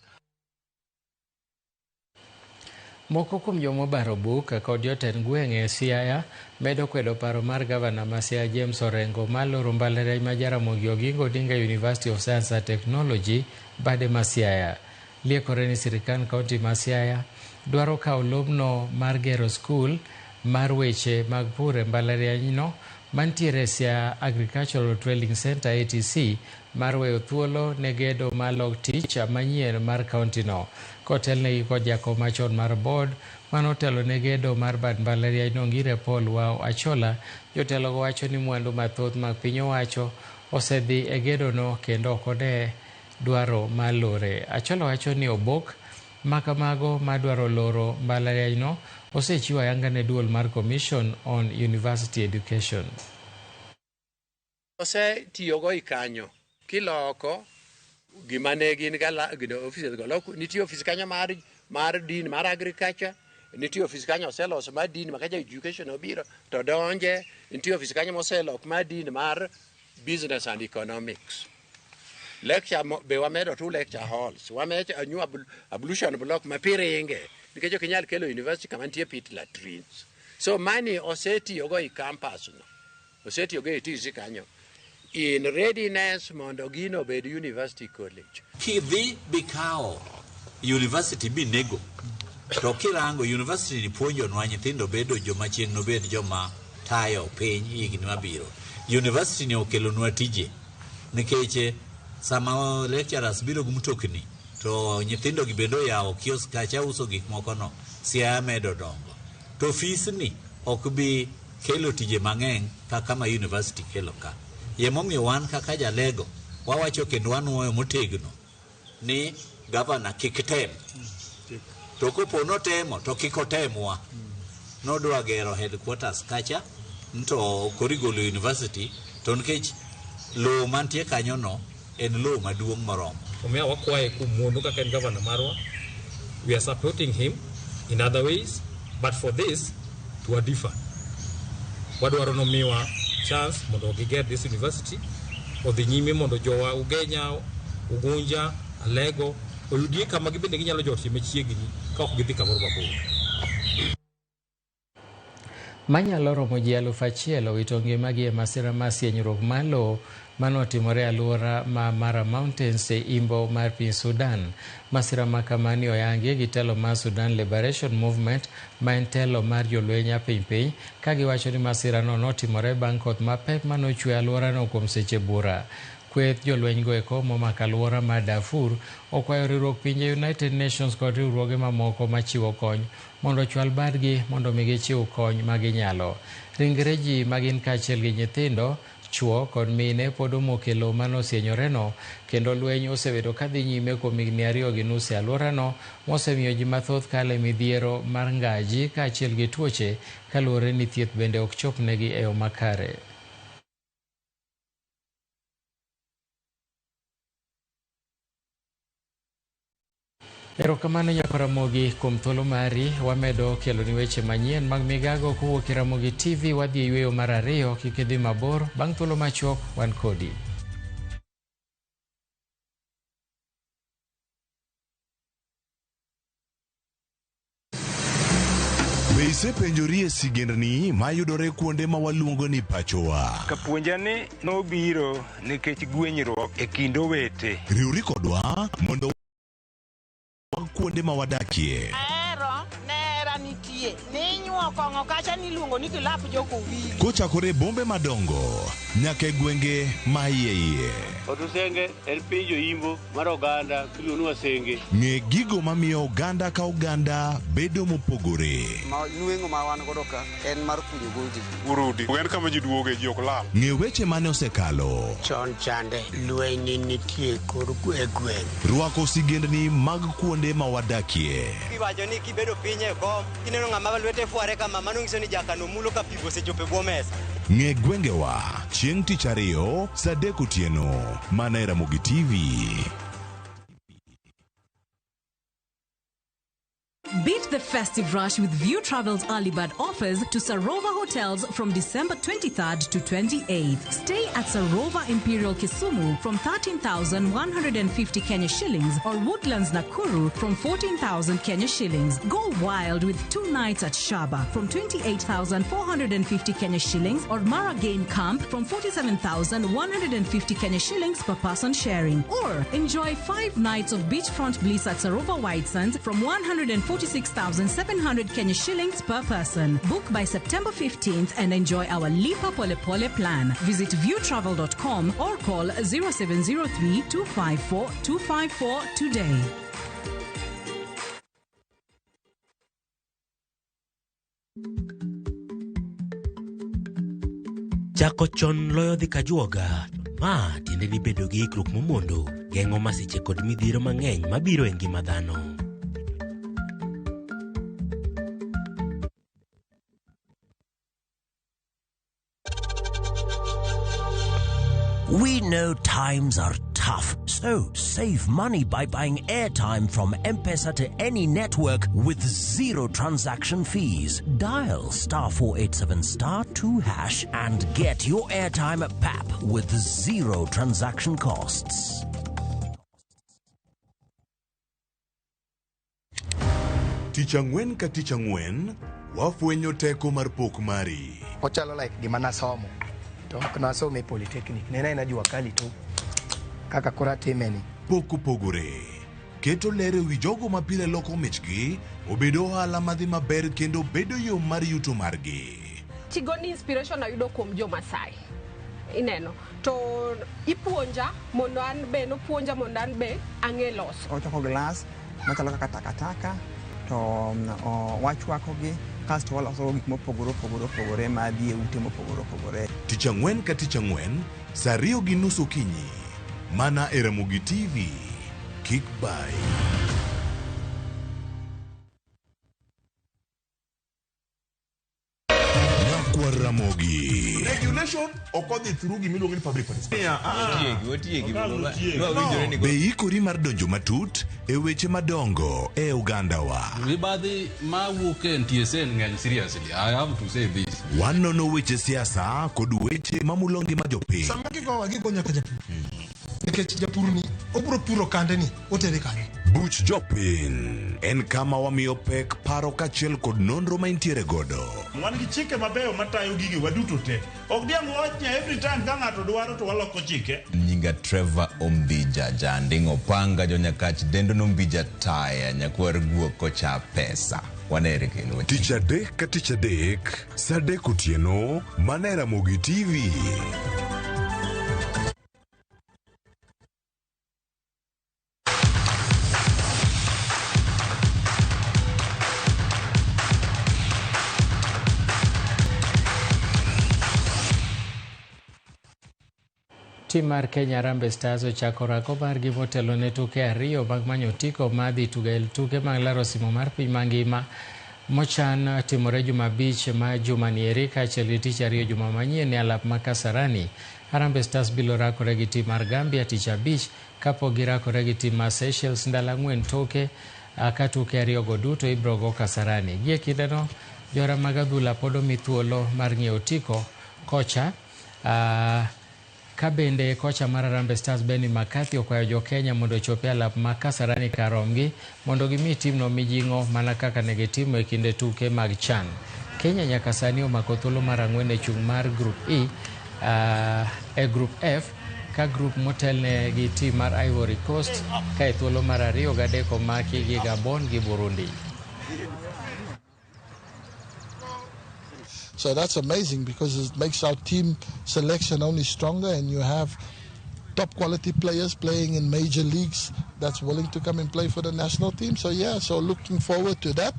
Moko kuom jomobaro buk kod jotend gwenge Siaya medo kwedo paro mar gavana ma Siaya James Orengo maloro mbalariany ma Jaramogi Oginga Odinga University of Science and Technology bade ma Siaya. Liekore ni sirikal kaunti ma Siaya dwaro kawo lobno mar gero skul mar weche mag pur e mbalarianyno mantiere Siaya Agricultural Training Center ATC mar weyo thuolo ne gedo malog tich manyien mar kaunti no. Kotelnegi kod jakom machon mar board manotelo ne gedo mar bad mbalarianyno Ngire Paul Wao Achola, jotelogo wacho ni mwandu mathoth mag piny owacho osedhi e gedono kendo ok ode dwaro malore. Achola wacho ni obok makamago madwaro loro mbalarianyno osechiwo ayanga ne duol mar Commission on University Education. Osetiyogo ikanyo kiloko gima ne gin offices go loko nitie office kanyo mar din mar agriculture, nitie office kanyo oseloso mar din makaja education obiro to donje, nitie office kanyo moselok mar din mar business and economics. Lecture be wamedo tu lecture halls, wamedo a new ablution block mapiringe nikech ok inyal kelo university kama nitie pit latrines. So mani osetiyogo i campus no, osetiyogo e TC kanyo in readiness mondo gino bed university college. Kidhi bikao university binego to kirango university ni puonjo nwa nyithindo bedo joma chieng' no bed joma tayo piny higni mabiro. University ni okelo nwa tije nikech sama lecturers biro gi mtokni to nyithindo gi bendo yawo kiosk kacha uso gik moko no Siaya medo dongo to fees ni ok bi kelo tije mang'eny kaka ma university kelo ka. Yemomiyo wan kaka jalego wawacho kendo wanuoyo motegno ni gavana kik tem. To kopo notemo to kik otemwa. Nodwa gero headquarters kacha nto Korigolo University to nikech lowo mantie kanyo no en lowo maduong' moromo. Omiya wakwaye kumondo kaka en gavana marwa. We are supporting him in other ways, but for this to a differ. Wadwaro nomiwa chance mondo giger this university odhi nyime mondo jowa Ugenya, Ugunja, Alego oyudie kama gibende ginyalo jotie machiegni ka ok gidhi kamoro mabor. Manyalo romo ji 1,000 owito ngimagi e masira mar sienyruok mar lowo manotimore alwora ma Mara Mountains e imbo mar piny Sudan. Masira ma kamani oyangi gi telo mar Sudan Liberation Movement ma en telo mar jolweny piny ka giwacho ni masira no notimore bang' koth mapek manochwe alworano kuom seche bura. Kweth jolweny go eko momako alwora mar Darfur okwayo riwruok pinje United Nations kod riwruoge mamoko machiwo kony mondo ochwal badgi mondo mi gichiw kony ma ginyalo. ringre ji magin kaachiel gi nyithindo, chuo kod mine pod omoko e lowo manosienyoreno, kendo lweny osebedo kadhi nyime kuom higni 2.5 e alworano, mosemiyo ji mathoth kale midhiero mar ngaji kaachiel gi tuoche kaluwore ni thieth bende ok chopnegi e yo makare. Erokamano nyako Ramogi kuom thuolo mari. Wamedo kelo ni weche manyien mag migago kowuok e Ramogi TV. Wadhi e yweyo mar 2, kik idhi mabor. Bang' thuolo machuok wan kodi. Be isepenjori e sigendni mayudore kuonde ma waluongo ni pachowa? Kapuonjani nobiro nikech gwenyruok e kind owete. Riwri kodwa mondo kuonde ma wadakie. Nera nitie. Ninyuo kong'o kacha niluongo ni kilap joko wili. Kochakore bombe madongo nyaka e gwenge ma iye. Otusenge en pinjo imbo mar oganda kiluonu wasenge. Ng'e gigo mamiyo oganda ka oganda bedo mopogore. Nueng'o ma wan godo ka en mar kunyo goldi. Urudi. En kama ji duoge ji ok lal. Ng'e weche mane osekalo. Chon chande lweny nitie kod gweng'. Rwako sigendni mag kuonde ma wadakie. Kiwacho ni kibedo piny e kom, kineno ng'ama lwete fuare kama mano nyiso ni jakano mulo ka pigo sechope bwo mesa. Ng'e gwengewa chieng' tich 2 saa 3 otieno mana e Ramogi TV. Beat the festive rush with View Travel's early bird offers to Sarova hotels from December 23rd to 28th. Stay at Sarova Imperial Kisumu from 13,150 Kenya shillings or Woodlands Nakuru from 14,000 Kenya shillings. Go wild with 2 nights at Shaba from 28,450 Kenya shillings or Mara Game Camp from 47,150 Kenya shillings per person sharing. Or enjoy 5 nights of beachfront bliss at Sarova White Sands from 146,700 Kenya shillings per person. Book by September 15th and enjoy our Lipa Pole Pole plan. Visit viewtravel.com or call 0703 254 254 today. Chako chon loyo dhi kajuoga. Ma tiende ni bedo gi ikruok momondo, geng'o masiche kod midhiero mang'eny mabiro e ngima dhano. We know times are tough, so save money by buying airtime from M-Pesa to any network with 0 transaction fees. Dial *487*2# and get your airtime PAP with 0 transaction costs. Tich ang'wen ka tich ang'wen, wafwenyo teko mar pok mari. Ochalo like gima nasomo. To nasome polytechnic. Nena inajua kali tu. Kaka kora timeni. Pok opogore. Keto lere wi jogo mapile loko michgi, obedo ohala madhi maber kendo bedo yo mar yuto margi. Tigoni inspiration ayudo kuom jo Masai. Ineno. To ipuonja mondo an be no puonja mondo an be ang'e loso. Ochoko glass, machalo kaka takataka, to wachwako gi. Kasto waloso gik mopogore madhi e ute mopogore. Tich ang'wen ka tich ang'wen, saa 2:30 okinyi. Mana e Ramogi TV. Kik bai. Nyakwa Ramogi. Regulation okodhi through gimiluongo ni public participation. Be ikori mar donjo matut e weche madongo e ogandawa. Mibadhi mawuok e NTSA ng'eny seriously. I have to say this. Wanono weche siasa kod weche mamulo ngima jopiny. Sama gigowa gigo nyaka japur. Nikech japur ni obro puro kande ni otere kanye. Buch jopiny en kama wamiyo pek paro kachiel kod nonro ma intiere godo. Wan gi chike mabeyo matayo gigi waduto te. Ok diam lochnya every time ka ng'ato dwaro to waloko chike. Nyinga Trevor Ombija jandingo panga jonyakach dendo nombija taya nyakwar guok kocha pesa. Wanere kendo. Tich adek ka tich adek, saa 3 otieno, mana e Ramogi TV. Tim mar Kenya Harambee Stars ochako rako margi motelo ne tuke ariyo mag manyo otiko madhi tuke mag laro simo mar piny mangima mochan timore Jumabich ma juma ni eri kaachiel gi tich ariyo juma manyien e alap ma Kasarani. Harambee Stars bilo rakore gi tim mar Gambia tich abich kapo girakore gi tim mar Seychelles ndalo 4 toke ka tuke ariyo go duto ibiro go Kasarani. Gie kindeno jora mag adhula pod omi thuolo mar ng'iewo otiko kocha ka bende kocha mar Harambee Stars Benny McCarthy okwayo jo Kenya mondo ochop e alap ma Kasarani karomgi mondo gimi timno mijing'o mana kaka ne gitimo e kinde tuke mag CHAN. Kenya nyaka sani omako thuolo mar 4 e chung' mar Group E e Group F ka group motelne gi tim mar Ivory Coast ka e thuolo mar 2 gi 3 omaki gi Gabon gi Burundi. So that's amazing because it makes our team selection only stronger, and you have top quality players playing in major leagues that's willing to come and play for the national team. So yeah, so looking forward to that.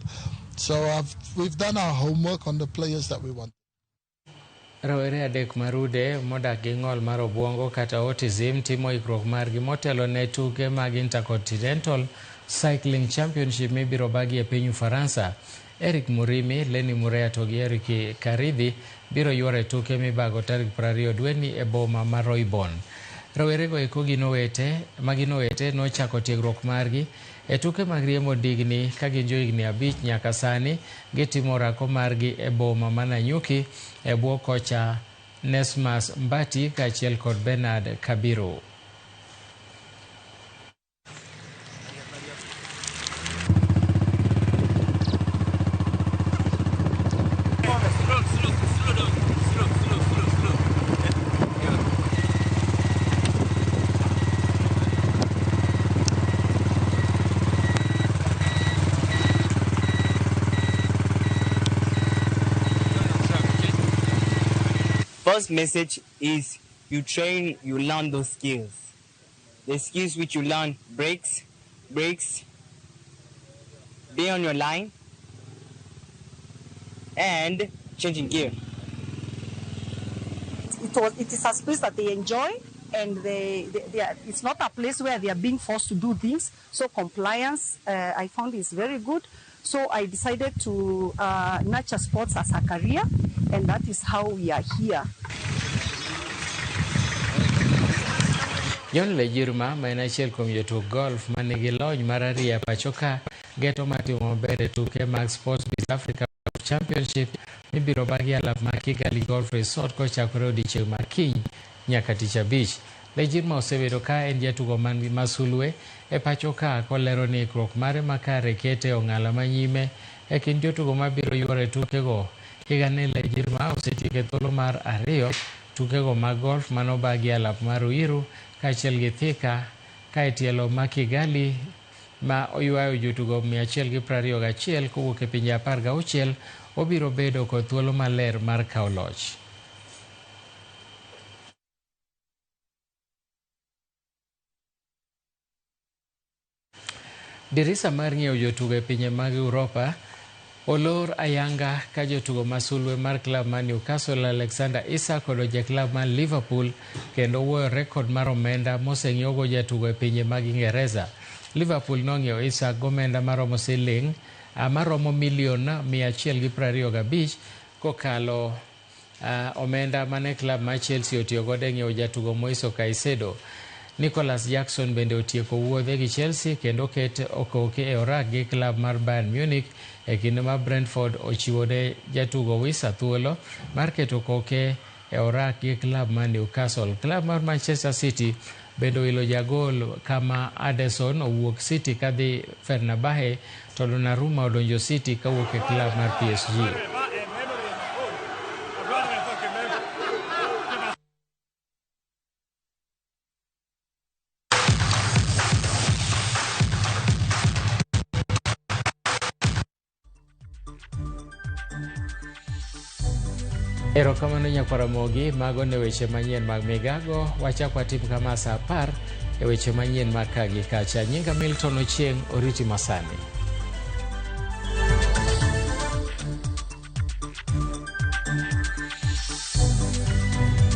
So we've done our homework on the players that we want. Rawere adek marude modak gi ng'ol mar obwongo kata autism timo ikruok margi motelo ne tuke mag Intercontinental Cycling Championship mibiro bagi e piny Ufaransa. Eric Murimi, Lenny Murea to gi Eric Karidhi biro yuore tuke mibago tarik 20 dweni e boma mar Roibon. Rawerego eko maginowete nochako tiegruok margi e tuke mag riembo digni ka gin johigni 5 nyaka sani gitimo rako margi e boma ma Nanyuki e bwo kocha Nesmas Mbati kaachiel kod Bernard Kabiru. First message is you train, you learn those skills. The skills which you learn: brakes, be on your line, and changing gear. It is a space that they enjoy, and it's not a place where they are being forced to do things. So compliance, I found, is very good. So I decided to nurture sports as a career, and that is how we are here. John Lejirma, ma en achiel kuom jotuk golf ma nigi lony mar ariyo pacho ka geto matimo maber e tuke mag Sports Biz Africa Championship mibiro bagi alap ma Kigali Golf Resort kochakore odiechieng' mar kiny nyaka tich abich. Lejirma osebedo ka en jatugo man masulwe e pacho ka kolero ni ikruok mare makare kete ong'ala manyime e kind jotugo mabiro yuore tukego. Higani Lejirma osetieko thuolo mar 2 tukego mag golf manobagi alap mar Ruiru kaachiel gi Thika ka e tielo ma Kigali ma oywayo jotugo 121 kowuok e pinje 16 obiro bedo kod thuolo maler mar kawo loch. Dirisa mar ng'iewo jotugo e pinje mag Europa olor ayanga ka jotugo masulwe mar klab mar Newcastle Alexander Isak odoje klab mar Liverpool kendo wuoyo rekod mar omenda moseng'iewogo jatugo e pinje mag Ingereza. Liverpool nong'iewo Isak gomenda maromo siling maromo milion 125 kokalo omenda mane klab mar Chelsea otiyo godo e ng'iewo jatugo Moiso Caicedo. Nicholas Jackson bende otieko wuodhe gi Chelsea kendo okoke e orak gi klab mar Bayern Munich e kinde ma Brentford ochiwone jatugo Wisa thuolo mar keto koke e orak gi klab mar Newcastle. Klab mar Manchester City bende wilo jagol kama Addison owuok City kadhi Fenerbahce to Donnarumma odonjo City kawuok e klab mar PSG. Erokamano Nyakwaramogi, mago ne weche manyien mag migago. Wachakwa tim kama saa 10 e weche manyien mag kagi kacha. Nyinga Milton Ochieng, oriti masani.